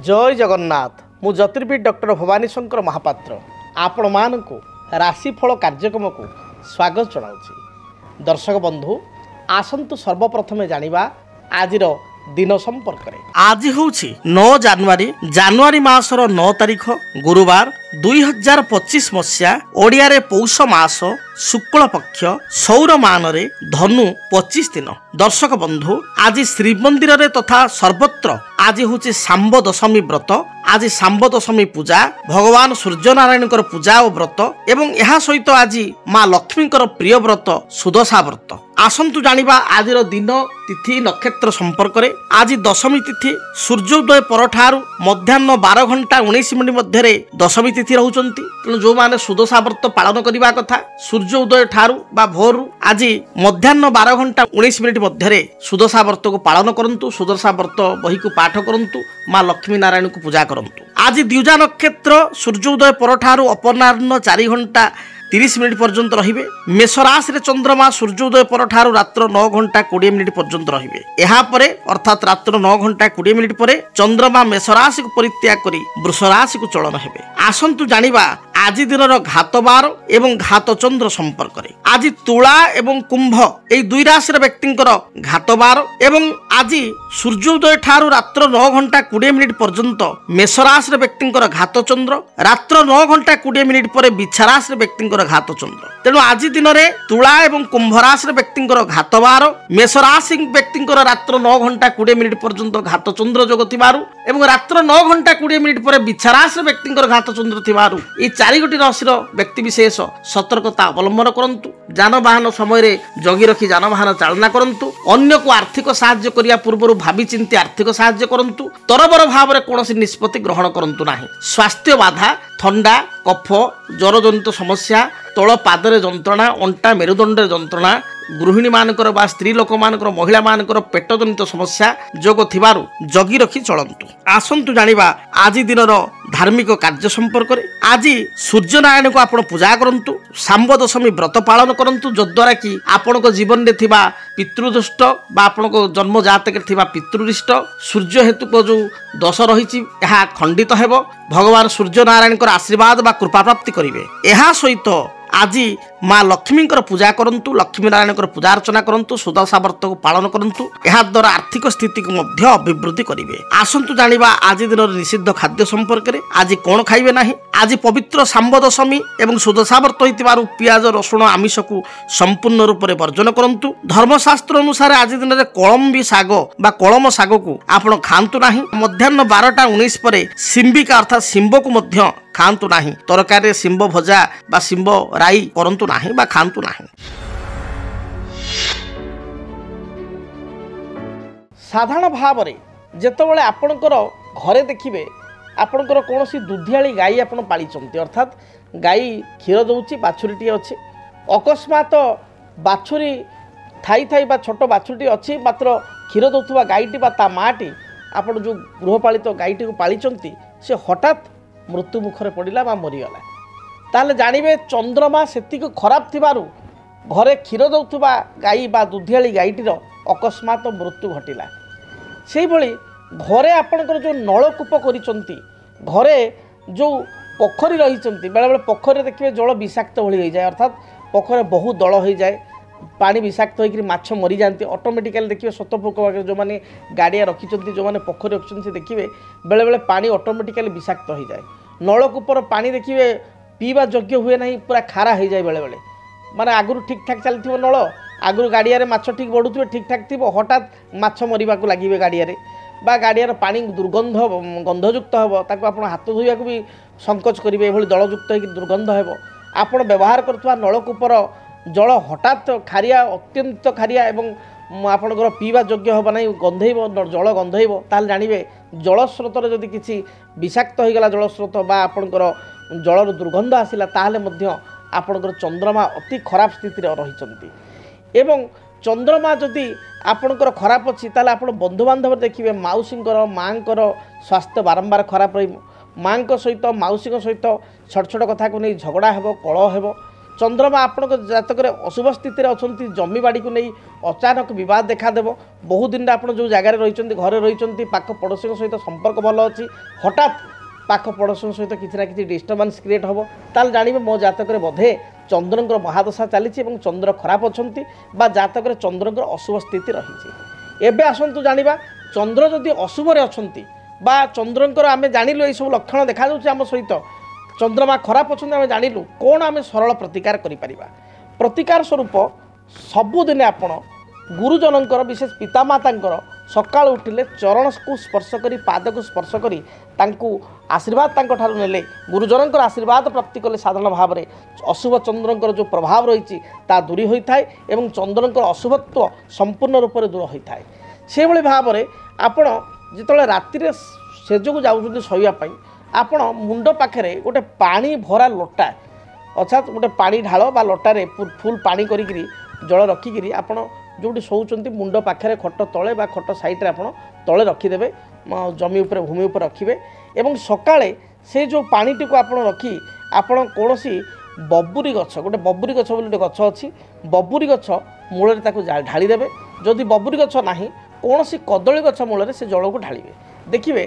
जय जगन्नाथ मु ज्योतिर्विद डॉक्टर भवानी शंकर महापात्र आपण मानकु राशिफल कार्यक्रम को स्वागत जनाऊँगी। दर्शक बंधु आसंतु सर्वप्रथमे जानिबा आजिर दिन संपर्क में। आज हूँ 9 जानुआरी मासर 9 तारिख गुरुवार 2025 मसीहा ओडिया रे पौष मास शुक्ल पक्ष सौर मान रे धनु 25 दिन। दर्शक बंधु आज श्रीमंदिर रे तथा सर्वत्र आज हूँ सांब दशमी व्रत। आज सांब दशमी पूजा भगवान सूर्य नारायण पूजा और व्रत एवं यह सहित आज माँ लक्ष्मी प्रिय व्रत सुदशा व्रत। आसंतु जानिबा आजिर दिन तिथि नक्षत्र संपर्क में। आज दशमी तिथि सूर्योदय परठारु मध्याह्न 12 घंटा 19 मिनिट मध्य दशमी तिथि रहउचंती। तेणु जो माने सुदशा व्रत पालन करिबा कथा सूर्योदय ठारू बा भोरु आज मध्याह्न 12 घंटा 19 मिनिट मध्य सुदशा व्रत को पालन करंतु। सुदशा व्रत बही को पाठ करंतु। माँ लक्ष्मी नारायण को पूजा करंतु। आज द्विजा नक्षत्र सूर्योदय परठारु अपराह्न 4 घंटा 30 मिनिट पर्यंत रहिबे। मेष राशि रे चंद्रमा सूर्योदय परठारु रात्र 9 घंटा 20 मिनिट पर्यंत रहिबे। एहा परे अर्थात रात्र 9 घंटा 20 मिनिट परे चंद्रमा मेष राशि को परित्याग करी वृष राशि को चलन हेबे। आसंतु जानिबा आज दिनर घातबार एवं घात चंद्र संपर्क में। आज तुला एवं कुंभ এই দুই রাশির ব্যক্তিଙ୍କର ঘাতবার এবং আজি সূর্যোদয় ঠারু রাত্র 9 ঘন্টা 20 মিনিট পর্যন্ত মেষ রাশির ব্যক্তিଙ୍କର ঘাত চন্দ্র রাত্র 9 ঘন্টা 20 মিনিট পরে বিচ্ছা রাশির ব্যক্তিଙ୍କର ঘাত চন্দ্র। তেণু আজি দিନରେ তুলা এবং কুম্ভ রাশির ব্যক্তিଙ୍କର ঘাতবার মেষ রাশি ব্যক্তিଙ୍କର রাত্র 9 ঘন্টা 20 মিনিট পর্যন্ত ঘাত চন্দ্র যোগ থিবারু এবং রাত্র 9 ঘন্টা 20 মিনিট পরে বিচ্ছা রাশির ব্যক্তিଙ୍କର ঘাত চন্দ্র থিবারু এই চারিগোটি রাশির ব্যক্তি বিশেষ সতর্কতা অবলম্বন করন্তু। যানবাহন সময় জগি रखी जानवाहन चालना करंतु। अन्य को आर्थिक साहाय्य करिया पूर्व भावी चिंती आर्थिक साहाय्य करंतु। तरबर भाव में कौन निष्पत्ति ग्रहण करंतु नाही। स्वास्थ्य बाधा थंडा कफ ज्वरजनित समस्या तल पादरे जंत्रणा अंटा मेरुदंड जंत्रणा गृहिणी मानकर बा स्त्री लोक मानकर महिला मानकर पेट जनित समस्या जोग थिबारु जगी रखी चलंतु। आसंतु जानिबा आज दिनर धार्मिक कार्य संपर्क में। आज सूर्य नारायण को आपण पूजा करंतु। सांब दशमी व्रत पालन करंतु जद्वारा कि आपण को जीवन में थिबा पितृदुष्ट बा आपण को जन्म जातक थिबा पितृरिष्ट सूर्य हेतु को जो दोष रही खंडित हेबो। भगवान सूर्य नारायण आशीर्वाद बा कृपा प्राप्ति करिवे। एहा सहित आज माँ लक्ष्मी पूजा करंतु। लक्ष्मी नारायण पूजा अर्चना करंतु। सुदशा व्रत को पालन करंतु। एहा द्वारा आर्थिक स्थिति को मध्य अभिवृद्धि करिवे। आसंतु जानिबा आज दिन निषिद्ध खाद्य संपर्क में। आज कौन खाइबे नाही। आज पवित्र सांब दशमी एवं सुदशा व्रत होइतिबारु पियाज रसुण आमिष को संपूर्ण रूप में वर्जन करंतु। धर्मशास्त्र अनुसार आज दिन में कलम्बी शाग बा कलम शाग को आपण खांतु नाही। मध्याह्न 12टा 19 पर सिंबिका अर्थात सिंब को मध्य खांतु नाही। तरकारी सिंब भजा बा सिंब राई करंतु नाही बा खांतु नाही। साधारण भाव में जेतबेले आपणकर घरे देखिबे आपणकर कौनसी दुधियाली गाई आपण पालिचंती अर्थात गाई क्षीर दउची बाछुरीटी अछि अकस्मात बाछुरी थाई थाई बा छोट बाछुरीटी अछि मात्र क्षीर दउथुवा गाईटी बा ता माटी आपण जो गृहपालित गाईटी को पालिचंती से हठात मृत्यु मुखरे पड़ा बा मरीगला ताले जानिबे चंद्रमा सेतिक खराब थिबारु घरे क्षीर दउथुवा गाई बा दुधियाली गाईटीर अकस्मात मृत्यु घटिला। सेही भली घरे आपणकर जो नलकूप करिसंती घरे जो पोखरी रही बेले बेले पोखरी देखिए जल विषाक्त भली हो जाए अर्थात पोखर बहुत दल हो जाए पानी विषाक्त होकर माछ मरी जाती ऑटोमेटिकली देखिए सतपोक जो मैंने गाड़िया रखी जो मैंने पोखरी रखी से देखिए बेले बेले पानी ऑटोमेटिकली विषाक्त हो जाए। नलकूपर पानी देखिए पीवा योग्य हुए ना पूरा खारा हो जाए बेले बेले माने आगुरी ठीक ठाक चलती नल आगुरी गाड़िया माछ ठीक बढ़ुवे ठीक ठाक थी हठात माछ मरवा लगे गाड़िया बा गाड़ियार पानी दुर्गंध गंधयुक्त हे ताको आप हाथ धोइया भी संकोच करेंगे ये दलयुक्त हो दुर्गंध हे आप व्यवहार करुवा नलकूपर जल हठात खारिया अत्यंत खारिया एवं आपणकर पीवा योग्य हम ना गंधेब जल गंधेब ताल जानवे जल स्रोत जदि किसी विषाक्त होगला जल स्रोत बा आपणकर जलर दुर्गंध आसला ताहले मध्य आपणकर चंद्रमा अति खराब स्थिति रही एवं चंद्रमा जदि आपणकर खराब अच्छी ताले आपण बंधुबांधव देखिए माउसींकर माँकर स्वास्थ्य बारंबार खराब रही माँ सहित माउसी सहित छोट छोट कथा को नहीं झगड़ा हेब कलह हेब चंद्रमा आपण जातक अशुभ स्थित अच्छा जमी बाड़ी को नहीं अचानक बद देखादेव बहुत दिन आप जो जगार रही घरे रही पाख पड़ोशी सहित संपर्क भल अच्छी हठात पाख पड़ोशी सहित किसी ना कि डिस्टर्बान्स क्रिएट हम ताल जानवे मो जातक बोधे चंद्रंकर महादशा चली चंद्र खराब अच्छा जातक चंद्रंकर अशुभ स्थिति रही एवं आसतु जाना चंद्र जदि अशुभरे अच्छा चंद्रंकर आम जानिलु ये सब लक्षण देखा आम सहित चंद्रमा खराब अच्छा आम जानिलु कौन आम सरल प्रतिकार प्रतिकार स्वरूप सबुदिन आपण गुरुजनकर विशेष पितामाता सका उठिले चरण को स्पर्श करी पाद को स्पर्श करी आशीर्वाद ने गुरुजनकर आशीर्वाद प्राप्ति कले साधारण भाव में अशुभ चंद्रंकर जो प्रभाव रही दूरी होता है एवं चंद्रंकर अशुभत्व संपूर्ण रूप से दूर होता है से भाई भाव में आपण जिते राति सेजक जाऊँ शोवाई आपण मुंड पाखे गोटे पानी भरा लोटा अर्थात गोटे पानी ढाल बा लोटारे फुल पानी करी जल रखिकी आपण जोटी शोचती मुंड पाखे खट तले बा खट साइड्रे आप तले रखिदेवे जमी उपर भूमि उपर रखिए एवं सकाळे से जो पानीटी को आपण रखी आपण कौन बबुरी गछ गोटे बबुरी गछ बोली गछ अच्छी बबुरी गछ मूल ढालीदेवे जदि बबुरी गछ ना कौन कदली गछ मूल से जल को ढालिए देखिए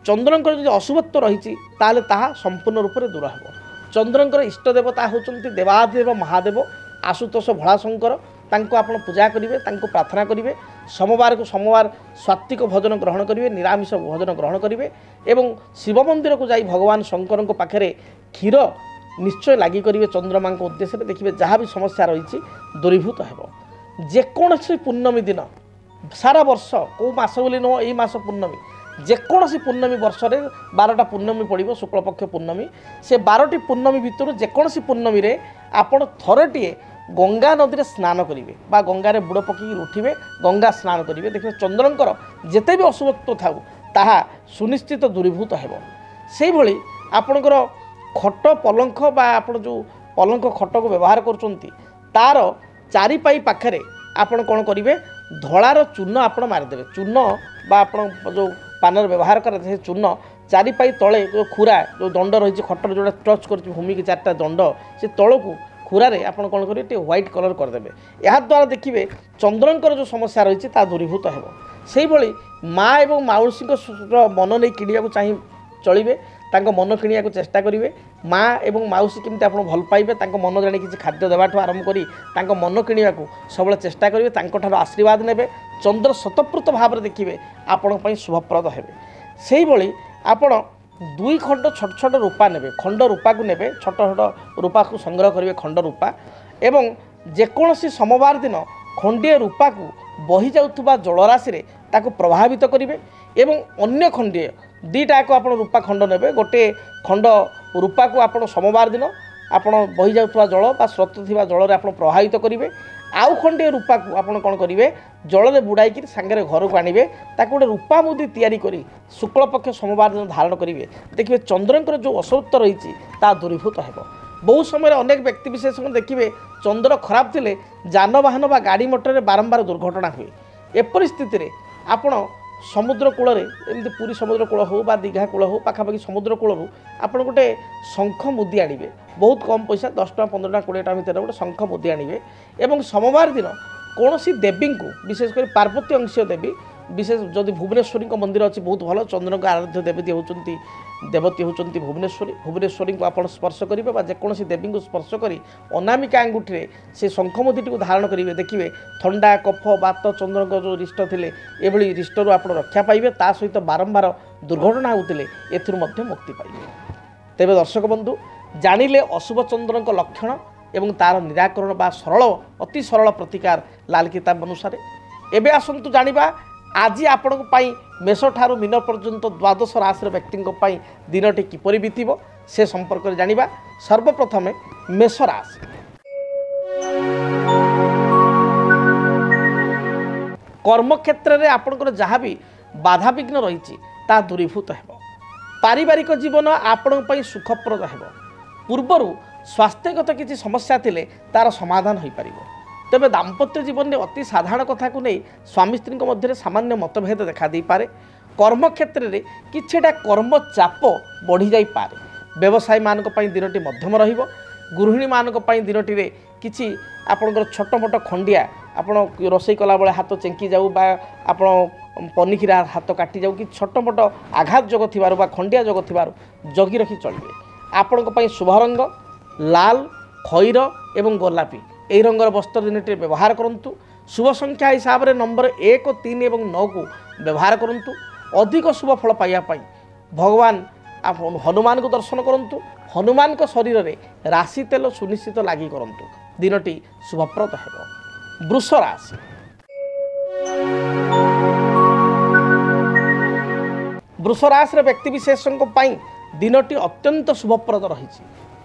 चंद्रंकर जो अशुभत्व रही संपूर्ण रूप से दूर हो चंद्रंकर इष्टदेवता होती देवादेव महादेव आशुतोष भोलाशंकर तांको आपण पूजा करेंगे प्रार्थना करेंगे सोमवार को सोमवार सात्विक भोजन ग्रहण करेंगे निरामिष भोजन ग्रहण करेंगे एवं शिव मंदिर को जाई भगवान शंकर पाखे क्षीर निश्चय लगी करेंगे चंद्रमा उद्देश्य देखिए जहाँ भी समस्या रही दूरीभूत हो जेकोसी पूर्णमी दिन सारा वर्ष कौ मास बोली नुह यही मास पूर्णमी जेकोसी पूर्णमी वर्ष में 12टा पूर्णमी पड़ो शुक्लपक्ष पूर्णमी से 12टी पूर्णमी भितर जेकोसी पूर्णमी रे आपण थरटीए गंगा नदी में स्नान करेंगे बा गंगार बुड़ पकई उठे गंगा स्नान करेंगे देखिए चंद्रंकर जिते भी अशुभत्व थाऊ ताहा सुनिश्चित दूरीभूत हो से भली आपणकर खट पलंख बा आप जो पलंख खट को व्यवहार कर चारिपाई पाखे आपण कौन करेंगे धलार चून आप मारिदेवे चून बा आप जो पानर व्यवहार करते चून चारिपाई तले जो खुरा जो दंड रही खटर जो टच कर भूमि की 4टा दंड से तल को खुरारे आप कौन करेंगे व्हाइट कलर करदे या द्वारा देखिए चंद्रंकर जो समस्या रही दूरीभूत हो से भली माँ एवं माउसी मन नहीं किणा चाह चलिए मन किणा चेष्टा करेंगे माँ एवं माउसी केमती आप भल पाइबे मन जाने किसी खाद्य देवाठू आरंभ कर मन किणा सब चेष्टा करेंगे आशीर्वाद ने चंद्र शतप्रत भाव में देखिए आपण शुभप्रद हे से भली आपण 2 खंड छोट छोट रूपा ने खंड रूपा को ने छोट छोट रूपा को संग्रह करेंगे खंड रूपा एवं जेकोसी सोमवार दिन खंडे रूपा को बही जाउथुबा जलराशि ताको प्रभावित करेंगे एवं अन्य खंडे 2टा को आप रूपा खंड ने गोटे खंड रूपा को आप सोमवार दिन आप बही जाउथुबा जल बा स्रोत थिबा जल आप प्रभावित करेंगे आउ खंडे रूपा को आप कौन करेंगे जल में बुड़ाई सांगे घर को आने गोटे रूपा मुदी तैयारी करी शुक्ल पक्ष सोमवार दिन धारण करेंगे देखिए चंद्रंकर जो अशुभत्व रही दूरीभूत हो बहुत समय अनेक व्यक्ति विशेष देखिए चंद्र खराब थिले जानवाहन बा गाड़ी मोटर बारंबार दुर्घटना हुए एपरि स्थिति आपण समुद्र कूल एमती पूरी समुद्र कूल हो बा दीघा कूल हो पाखापाखि समुद्र कूलू आप गोटे शंख मुदी आनिबे बहुत कम पैसा 10 टଙ୍କା 15 टଙ୍କା 20 टଙ୍କା भितर गोटे शंख मुदी आनिबे एवं सोमवार दिन कौन विशेष को विशेषकर पार्वती अंशीय देवी विशेष जदि भुवनेश्वरी मंदिर अच्छी बहुत भल चंद्र आराध्य देवती होती देवती होती भुवनेश्वरी को आप स्पर्श करेंगे जेकोसी देवी को स्पर्श कर अनामिका अंगूठी से शंखमुदी को धारण करेंगे देखिए थंडा कफ बात चंद्र जो रिष्ट थे ये रिष्टरू आप रक्षा पाइबे ता सहित बारंबार दुर्घटना होते मुक्ति पाइबे तेज दर्शक बंधु जानिले अशुभ चंद्र लक्षण एवं तार निराकरण बा सरल अति सरल प्रतिकार लाल किताब अनुसार एवं आसतु जानिबा आज आपण मेष ठारू मीन पर्यंत द्वादश राशि व्यक्ति दिनटी किपरि बीतब से संपर्क में जानिबा सर्वप्रथमे मेष राशि कर्म क्षेत्र में आपणकर जहाँ भी बाधा विघ्न रही दूरीभूत हो पारिवारिक जीवन आपण सुखप्रद हो पूर्वर स्वास्थ्यगत किसी समस्या थिले तार समाधान हो पार तेबे दाम्पत्य जीवन में अति साधारण कथा को नहीं स्वामी स्त्री मध्य सामान्य मतभेद देखा दे पारे कर्म क्षेत्र में किछिटा कर्म चाप बढ़ी जाई पारे व्यवसायी मान दिनटी मध्यम रहिबो गृहिणी मानक पई दिनटी किछि आपणकर छोट मोट खंडिया आपण रोषे कला बेले हाथ चेंकी जाऊ बा आपण पनिकिरा हाथ काटी जाऊ कि छोट मोट आघात जोग थिबारु बा खंडिया जोग थिबारु जगी रखी चलिए। आपणक पई शुभ रंग लाल खैर एवं गोलापी एही रंगर वस्त्र दिनटी व्यवहार करंतु। शुभ संख्या हिसाब से नंबर 1 3 और 9 को व्यवहार करंतु। अधिक शुभ फल पाइबा पई भगवान आप हनुमान को दर्शन करंतु। हनुमान को शरीर में राशि तेल सुनिश्चित लगी करंतु। दिनटी शुभप्रद हेबो। वृष राशि वृष राशि व्यक्ति विशेषों दिनटी अत्यंत शुभप्रद रही।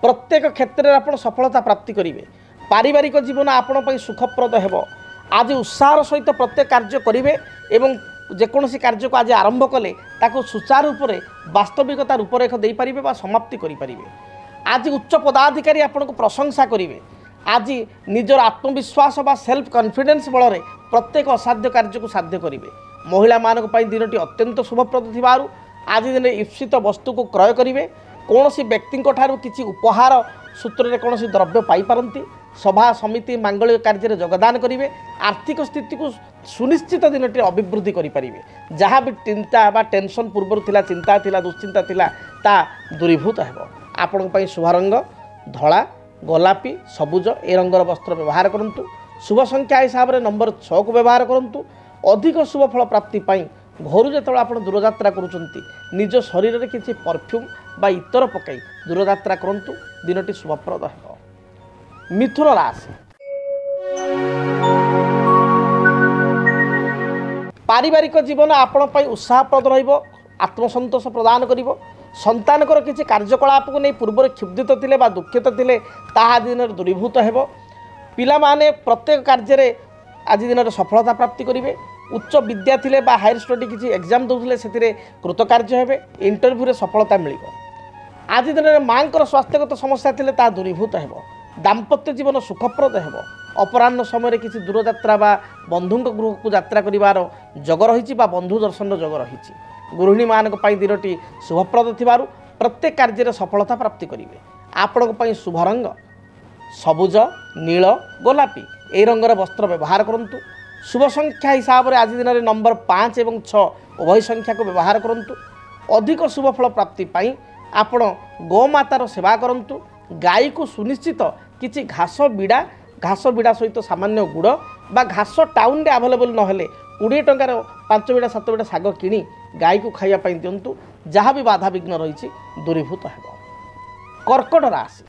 प्रत्येक क्षेत्र में आप सफलता प्राप्ति करेंगे। पारिवारिक जीवन आपण सुखप्रद हेबो। आज उत्साह सहित प्रत्येक कार्य करेंगे एवं जेकोसी कार्य को आज आरंभ कले ताको सुचारू रूप से वास्तविकता रूपरेख दे पारिबे बा समाप्ति करि पारिबे। आज उच्च पदाधिकारी आपन को प्रशंसा करेंगे। आज निजर आत्मविश्वास बा सेल्फ कॉन्फिडेंस बल में प्रत्येक असाध्य कार्य को साध्य करेंगे। महिला मानक पई दिनटी अत्यंत शुभप्रद थिबारु आज दिन ईप्सित वस्तु को क्रय करेंगे। कौन व्यक्ति किसी उपहार सूत्र में कौन द्रव्य पाइपारती। सभा समिति मांगलिक कार्य योगदान करेंगे। आर्थिक स्थिति को सुनिश्चित दिनटी अभिवृद्धि करेंगे। जहाँ भी चिंता बा टेंशन पूर्व थिला चिंता थिला दुश्चिंता थिला ता दूरीभूत हेबो। आपण शुभ रंग धला गोलापी सबुज ए रंगर वस्त्र व्यवहार करंतु। शुभ संख्या हिसाब से नंबर 6 को व्यवहार करंतु। अधिक शुभ फल प्राप्ति घर जो आप दूरयात्रा करुँच निज शरीर में किसी परफ्यूम बा इतर पकई दूरयात्रा करंतु। दिनटी शुभप्रद हेबो। मिथुन राशि पारिवारिक जीवन आपण पई उत्साहप्रद रहिबो। आत्मसंतोष प्रदान करिबो। संतानकर किसी कार्यकलाप को नहीं पूर्व क्षुब्धित थिले बा दुखित थिले ताहा दिन दूरीभूत हेबो। पिला माने प्रत्येक कार्य रे आज दिन सफलता प्राप्ति करेंगे। उच्च विद्या थिले बा हायर स्टडी किसी एग्जाम दौले से कृतकार्य हेबे। इंटरव्यू रे सफलता मिलिबो। आज दिन में माँ स्वास्थ्यगत समस्या थिले ता दूरीभूत हेबो। दाम्पत्य जीवन सुखप्रद हेबो। अपराह्न समय किसी दूरयात्रा बा बंधु गृह को यात्रा करिवार जग रही बा बंधु दर्शन जग रही। गृहिणी मानक पई दिनटी शुभप्रद थिबारु प्रत्येक कार्य सफलता प्राप्ति करेंगे। आपण पई शुभ रंग सबुज नील गोलापी ए रंगर वस्त्र व्यवहार करंतु। शुभ संख्या हिसाब से आज दिन में नंबर 5 और 6 उभय संख्या को व्यवहार करंतु। अधिक शुभ फल प्राप्ति पाई आपण गोमातार सेवा करंतु। गाई को सुनिश्चित किसी घास बिड़ा सहित सामान्य गुड़ बा घास टाउन रे अवेलेबल नहेले 20 टंकार 5 बिड़ा 7 बिड़ा शाग किणी गाई को खाइबा दिंतु। जहाँ भी बाधा विघ्न रही दूरीभूत हेबो। कर्कट राशि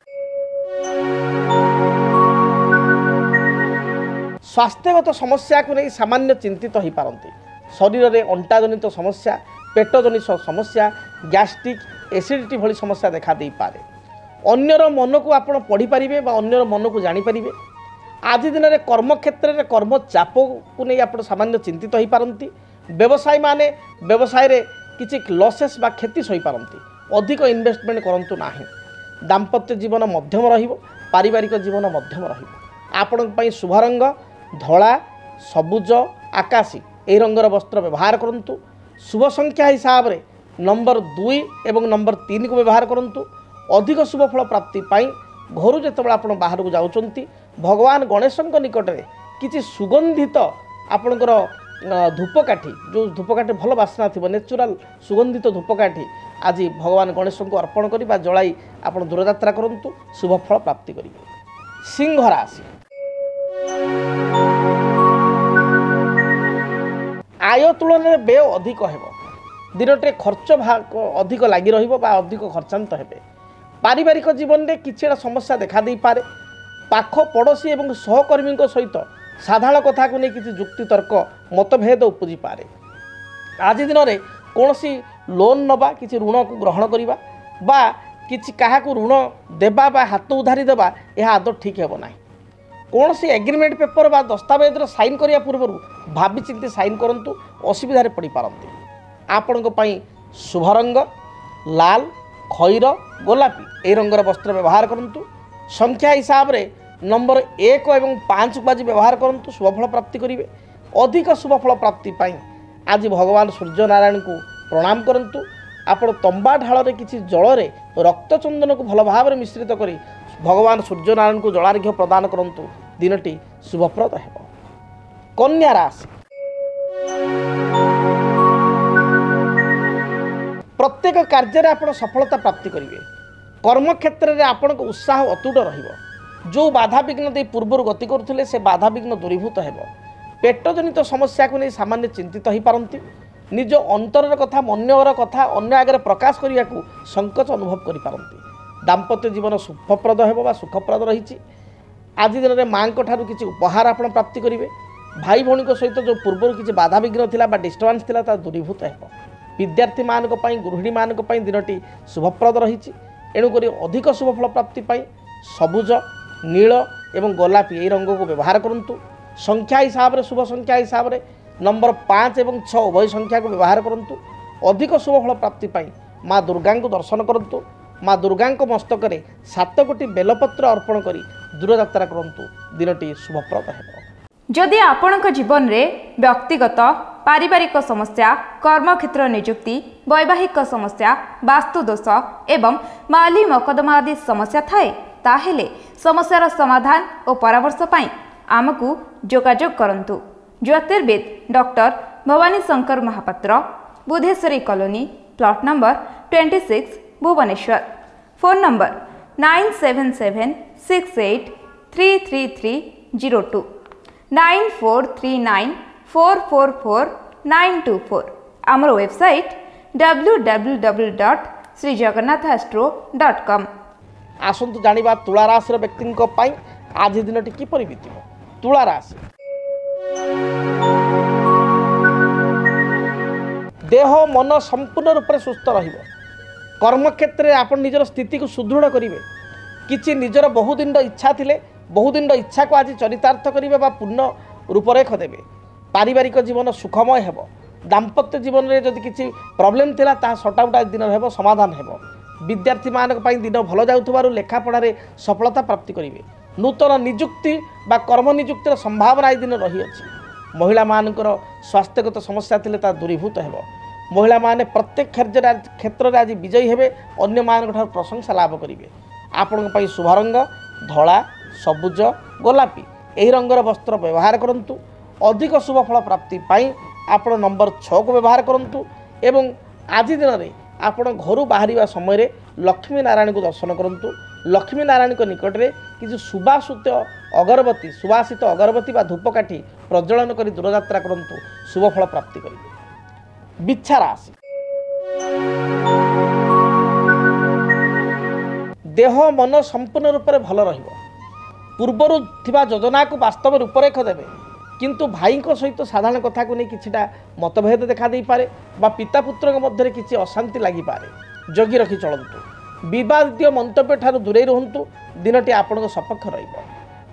स्वास्थ्यगत समस्या को नहीं सामान्य चिंतित हो पारती। शरीर में अंटा जनित समस्या पेट जनित समस्या गैस्ट्रिक एसिडिटी भली समस्या देखा दे पारे। अन्यर मन को आप पढ़ी पारे बा अन्यर मन को जानीपर। आज दिन में कर्म क्षेत्र में कर्म चाप को नहीं आप सामान्य चिंतित हो पारती। व्यवसायी माने व्यवसाय रे किसी लसेस बा क्षति सही पारती। अधिक इन्वेस्टमेंट करंतु नाही। दाम्पत्य जीवन मध्यम रहिबो। पारिवारिक जीवन मध्यम रहिबो। आपण पई शुभ रंग धला सबुज आकाशी ए रंगर वस्त्र व्यवहार करंतु। शुभ संख्या हिसाब से नंबर 2 और नंबर 3 को व्यवहार करंतु। अधिक शुभ फल प्राप्ति पाई घर जो आप बाहर को जाउचंती भगवान गणेश निकट में किसी सुगंधित आपणकर धूपकाठी जो धूपकाठी भल बास्ना थी नेचुराल सुगंधित धूपकाठी आज भगवान गणेश को अर्पण करी जलाई आप दूरयात्रा करंतु। शुभ फल प्राप्ति करेंगे। सिंह राशि आय तुलन में व्यय अधिक हेबो। दिनटे खर्च अधिक लगी रहिबो बा अधिक खर्चांत हेबे। पारिवारिक जीवन में किसी समस्या देखा दे पारे। पाख पड़ोशी और सहकर्मी सहित साधारण कथा को नहीं किसी जुक्ति तर्क मतभेद उपजी पारे। आज दिन में कौन लोन नवा किसी ऋण को ग्रहण करवा बा किसी क्या ऋण देवा बा हाथ उधारी देवा यह आदौ ठीक हेबो नाही। कौन सी एग्रीमेंट पेपर बा दस्तावेज साइन करिया पूर्व भावी चिंती साइन करंतु असुविधा पड़ पारती। आपण शुभ रंग लाल खैर गोलापी ए रंगर वस्त्र व्यवहार करंतु। संख्या हिसाब से नंबर 1 और 5 को आज व्यवहार करंतु। शुभफल प्राप्ति करेंगे। अधिक शुभफल प्राप्ति पाई आज भगवान सूर्य नारायण को प्रणाम करंतु। आपण तंबा ढाल किसी जल में रक्तचंदन को भल भाव मिश्रित कर भगवान सूर्यनारायण को जलार्घ्य प्रदान करंतु दिनटी शुभप्रद हेब। कन्या राशि प्रत्येक कार्य आप सफलता प्राप्ति करेंगे। कर्म क्षेत्र में आपण उत्साह अतुट रहिबो। जो बाधा विघ्न दे पूर्व गति करुले से बाधा विघ्न दूरीभूत हेब। पेटजनित समस्या को नहीं सामान्य चिंतित हो पारती। निज अंतर कथा मन्यर कथा अन्य आगे प्रकाश करने को संकोच अनुभव करिपारती। दाम्पत्य जीवन सुखप्रद हेब बा सुखप्रद रही। आज दिन में माँ किसी उपहार आप प्राप्ति करेंगे। भाई भौणी सहित जो पूर्व किसी बाधा विघ्न थिला बा डिस्टर्बांस थिला ता दूरीभूत हेब। विद्यार्थी मान गृहिणी मान दिनटी शुभप्रद रही। एणुक अधिक शुभफल प्राप्ति सबुज नील एवं गोलापी यही रंग को व्यवहार करूँ। संख्या हिसाब से शुभ संख्या हिसाब से नंबर 5 और 6 उभय संख्या को व्यवहार करूँ। अधिक शुभफल प्राप्ति माँ दुर्गा को दर्शन करूँ। माँ दुर्गा मस्तक में 7 कोटी बेलपत्र अर्पण कर दूरयात्रा करूँ। दिनटी शुभप्रद है। जदि आपणक जीवन में व्यक्तिगत पारिवारिक समस्या कर्मक्षेत्र नियुक्ति वैवाहिक समस्या वास्तुदोष एवं माली मकदमा आदि समस्या थाए ताहेले समस्यार समाधान और परामर्श पाई आमको जोगाजोग करंतु। ज्योतिर्विद doctor Bhabani Shankar Mahapatra, Budheswari colony, plot number 26, Bhubaneswar. Phone number 9776833302 9439444924। आमर वेबसाइट www.srijagannathastro.com। आसंतु जानिबा तुला राशि व्यक्ति आज दिनटी किपर बीतब। तुला राशि देह मन संपूर्ण रूप से सुस्थ रहिबो। कर्मक्षेत्र में आप निजर स्थिति को सुदृढ़ करेंगे। किछि निजर बहुदिन इच्छा थिले बहुदिन इच्छा को आज चरितार्थ करेंगे बा पूर्ण रूपरेख देवे। पारिवारिक जीवन सुखमय हेब। दाम्पत्य जीवन में जदि किसी प्रॉब्लम थिला ता सट आउट आज दिन हेब समाधान हेब। विद्यार्थी मानक पई दिन भल जाउथबारु लेखा पढ़ारे सफलता प्राप्ति करेंगे। नूतन निजुक्ति बा कर्म निजुक्तिर संभावना आज दिन रही अछि। महिला मानकर स्वास्थ्यगत समस्या थिले ता दूरीभूत हेब। महिला माने प्रत्येक क्षेत्र में आज विजयी हेबे। अन्य मानक ठार प्रशंसा लाभ करेंगे। आपण शुभ रंग धला सबुज गोलापी यही रंगर वस्त्र व्यवहार करूँ। अधिक शुभफल प्राप्ति आपण नंबर 6 को व्यवहार करूँ। एवं आज दिन में आपण घर बाहर समय लक्ष्मी नारायण को दर्शन करूँ। लक्ष्मी नारायण निकट में किसी सुबासित अगरबत्ती बा धूपकाठी प्रज्वलन कर दूरयात्रा करूँ। शुभफल प्राप्ति करेंगे। बिच्छा राशि देह मन संपूर्ण रूप से भल रहिबो। पूर्वर थिबा योजना को वास्तव रूपरेख देवे। किंतु भाई सहित साधारण कथा को नहीं किछिटा मतभेद देखा दे पारे बा पिता पुत्र मध्य किसी अशांति लगी पारे। जगी रखी चलतु। विवादित मंतव्य ठारू दूरे रुहतु। दिनटी आपण सपक्ष रहिबो।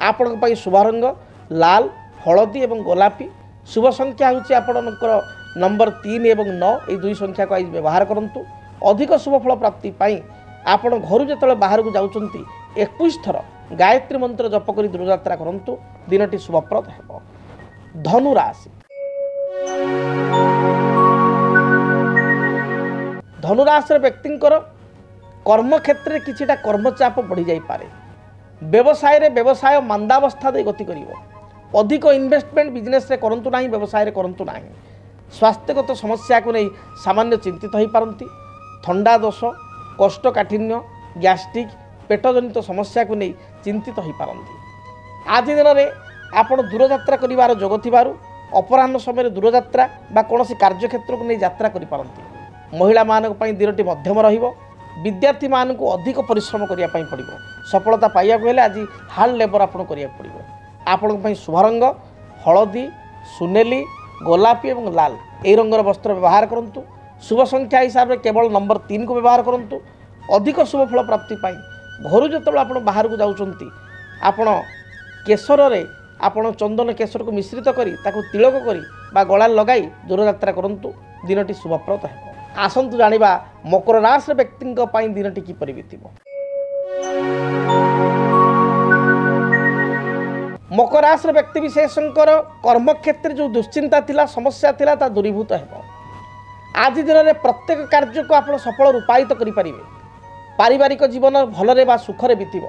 आपण शुभ रंग लाल हलदी एवं गोलापी। शुभ संख्या होची आपणकर नंबर 3 और 9 ये 2 संख्या को आज व्यवहार करूँ। अधिक शुभफल प्राप्ति आपण घर जो बाहर को जाउछंती 21 थर गायत्री मंत्र जप कर दूरयात्रा करूँ। दिनटी शुभप्रद हेब। धनु राशि धनु राशि व्यक्ति कर्म क्षेत्र में किछिटा कर्मचाप बढ़ी जाई पारे। व्यवसाय मंदावस्था दे गति करिवो। अधिक इन्वेस्टमेंट बिजनेस रे करंतु नाही, व्यवसाय रे करंतु नाही। स्वास्थ्यगत समस्या को नहीं सामान्य चिंतित हो पारती। थंडा दोष कोष्ठकाठिन्य गैस्ट्रिक पेटजनित समस्या को नहीं चिंतित हो पारती। आज दिन में आपण दूरयात्रा करिवार जोग थिबारु अपराह्न समय दूरयात्रा बा कोनोसी कार्यक्षेत्र को नहीं यात्रा करि पारती। महिला मानक पई दिनटी मध्यम रहिबो। विद्यार्थी मान को अधिक परिश्रम करिया पई पड़िबो। सफलता पाइया को हेले आज हार्ड लेबर आपण करिया पड़िबो। आपण पई शुभ रंग हलदी सुनेली गोलापी और लाल यही रंगर वस्त्र व्यवहार करूँ। शुभ संख्या हिसाब से केवल नंबर 3 को व्यवहार करूँ। अधिक शुभफल प्राप्ति घर जो आप बाहर को जाउछंती आपण केशर रे आपण चंदन केशर को मिश्रित करी ताको तिलक करी बा गला लगाई दूरयात्रा करूँ। दिनटी शुभप्रद है। आसंतु जानिबा मकर राशि व्यक्ति दिनटी किपर बीतब। मकर राशि व्यक्ति विशेषकर कर्मक्षेत्र जो दुश्चिंता थिला समस्या थिला ता दूरीभूत हेब। आज दिन में प्रत्येक कार्य को आप सफल रूपायित करें। पारिवारिक जीवन भलरे बा सुखरे बीतब।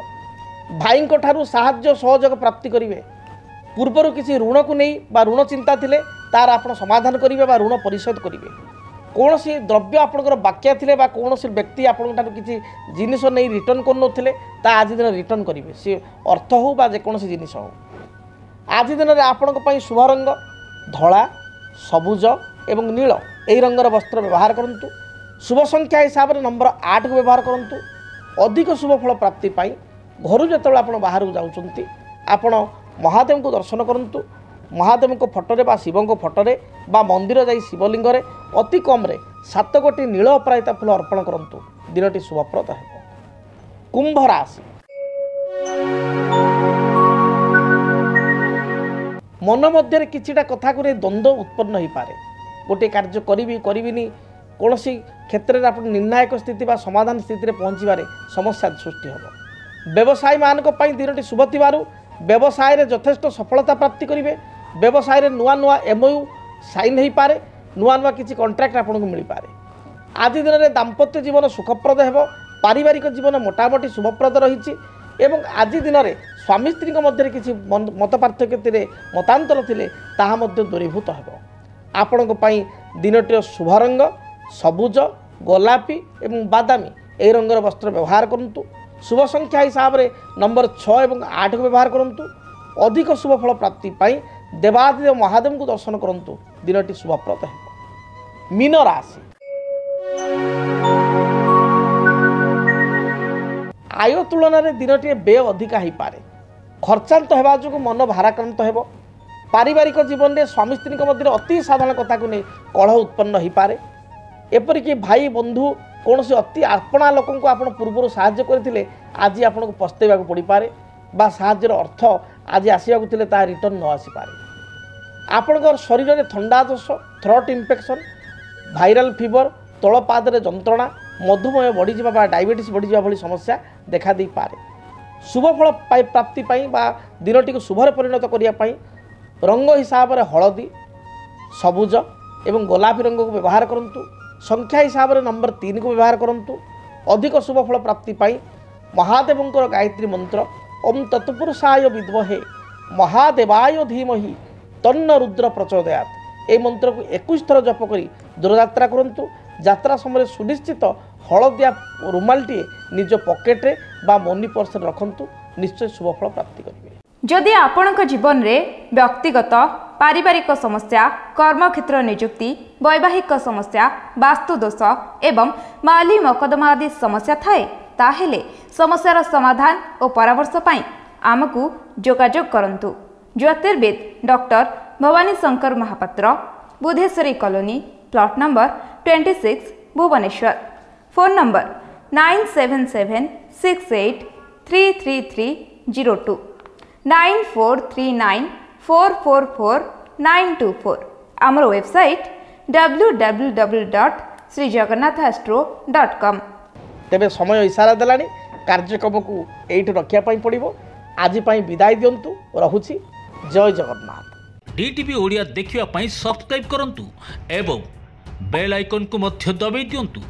भाई ठारू साहाय्य सहयोग प्राप्ति करेंगे पूर्वर किसी ऋण को नहीं बा ऋण चिंता थिले तार आपण समाधान करेंगे बा ऋण परिशोध करेंगे कौन सी द्रव्य आपंकर बाक्या थिले बा कौन सी व्यक्ति आपण किसी जिनिस नहीं रिटर्न कर आज दिन रिटर्न करेंगे सी अर्थ हो बा जेकोसी जिनिस हो आज दिन में आपण शुभ रंग धला सबुज एवं नील यही रंगर वस्त्र व्यवहार करूँ शुभ संख्या हिसाब से नंबर 8 को व्यवहार करूँ अधिक शुभ फल प्राप्ति घर जो आप बाहर जाऊँच आपण महादेव को दर्शन करूँ महादेव को फटोरे बा शिव को फटोरे बा मंदिर जाई शिवलिंग अति कम 7 गोटी नील अपराजिता फूल अर्पण करूँ दिनटी शुभप्रद है। कुंभ राशि मन मध्य किछिटा कथा को द्वंद्व उत्पन्न हो पारे गोटे कार्य करी कौन सी क्षेत्र में आप निर्णायक स्थिति बा समाधान स्थिति में पहुँचवे समस्या सृष्टि हो व्यवसायी मान दिन शुभ थी व्यवसाय रे यथेष्ट सफलता प्राप्ति करेंगे व्यवसाय रे नुआ नुआ एमओयू साइन हो पारे नुआ नुआ किसी कंट्राक्ट आपको मिल पारे आज दिन में दाम्पत्य जीवन सुखप्रद हो पारिवारिक जीवन मोटामोटी शुभप्रद रही एवं आज दिन में स्वामी स्त्री मध्य किसी मत पार्थक्य मतांतर थिले ताहा मध्य दूरीभूत हो आपण दिनटीर शुभ रंग सबुज गोलापी एवं बादामी यही रंगर वस्त्र व्यवहार करूँ शुभ संख्या हिसाब से नंबर 6 और 8 को व्यवहार करूँ अधिक शुभ फल प्राप्ति देवादिदेव महादेव को दर्शन करूँ दिनटी शुभप्रद है। मीन राशि आय तुलन में दिनटी व्यय अधिका हो पारे खर्चांत होगा जो मन भाराक्रांत हो पारिवारिक जीवन में स्वामी स्त्री मध्य अति साधारण कथा को नहीं कलह उत्पन्न हो पारे एपरिक भाई बंधु कौन से अति अर्पणा लोक आप पूर्व साहाय्य करते आज आपको पस्तेवा पड़ पारे बा साहाय्यर अर्थ आज आसवाक ता रिटर्न न आसीपारे आपणकर शरीर में थंडा दोष थ्रोट इन्फेक्शन भाइराल फीवर तल पादरे जंत्रणा मधुमेह बढ़ीजा बा डायबिटीज बढ़ीजा भली समस्या देखा दे पारे शुभ फल प्राप्ति बा दिनटी को शुभरे परिणत करने रंग हिसाब से हलदी सबुज एवं गोलापी रंग को व्यवहार करूँ संख्या हिसाब से नंबर 3 को व्यवहार करूँ अधिक शुभ फल प्राप्ति महादेवंकर गायत्री मंत्र ओम तत्पुरुषाय विद्महे महादेवाय धीमहि तन्न रुद्र प्रचोदयात् ए मंत्र को 21 थर जप करी दूरयात्रा करूँ यात्रा समय सुनिश्चित हलदिया रुमालटी निज पॉकेट्रे बा मनी पर्स रखंतु निश्चय शुभ फल प्राप्ति करेंगे। जदि आपणक जीवन में व्यक्तिगत पारिवारिक समस्या कर्मक्षेत्र नियुक्ति वैवाहिक समस्या वास्तुदोष एवं माली मकदमा आदि समस्या थाए ताहेले समस्यार समाधान और परामर्श पाई आमको जोगाजोग करंतु। ज्योतिर्विद doctor Bhabani Shankar Mahapatra Budheswari colony plot number 26 Bhubaneswar phone number 9776833302 9439444924 आमर वेबसाइट www.srijagannathastro.com। तेबे समय इशारा देलानी कार्यक्रम को एठी रखिया पई पड़िबो आज पई विदाई दियंतु रहुछि जय जगन्नाथ। डीटीवी ओडिया देखिया पई सब्सक्राइब करंतु एवं बेल आइकन को मध्य दबाई दियंतु।